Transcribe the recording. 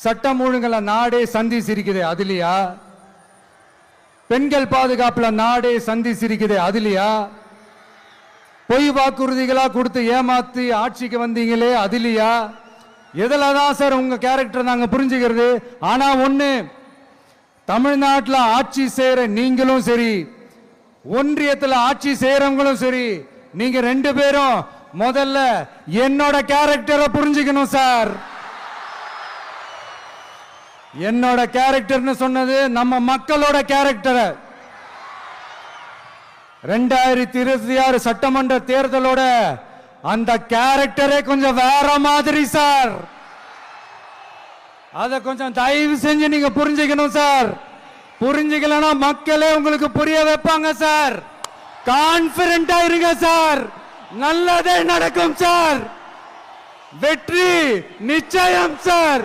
சட்டம் ஒழுங்குல நாடே சந்தி சிரிக்குது அதுலயா? பெண்கள் பாதுகாப்புல நாடே சந்தி சிரிக்குது அதுலயா? பொய் வாக்குறுதிகளா கொடுத்து ஏமாத்தி ஆட்சிக்கு வந்தீங்களே அதுலயா? எதுலதான் சார் உங்க கேரக்டர் நாங்க புரிஞ்சுக்கிறது? ஆனா ஒண்ணு, தமிழ்நாட்டில் ஆட்சி செய்யற நீங்களும் சரி, ஒன்றியத்தில் ஆட்சி செய்யறவங்களும் சரி, நீங்க ரெண்டு பேரும் முதல்ல என்னோட கேரக்டரை புரிஞ்சுக்கணும் சார். என்னோட கேரக்டர்னு சொன்னது நம்ம மக்களோட கேரக்டர். 2026 சட்டமன்ற தேர்தலோட அந்த கேரக்டரே கொஞ்சம் வேற மாதிரி சார். அத கொஞ்சம் தயவு செஞ்சு நீங்க புரிஞ்சுக்கணும் சார். புரிஞ்சுக்கலனா மக்களே உங்களுக்கு புரிய வைப்பாங்க சார். கான்பிடென்ட்டா இருங்க சார். நல்லதே நடக்கும் சார். வெற்றி நிச்சயம் சார்.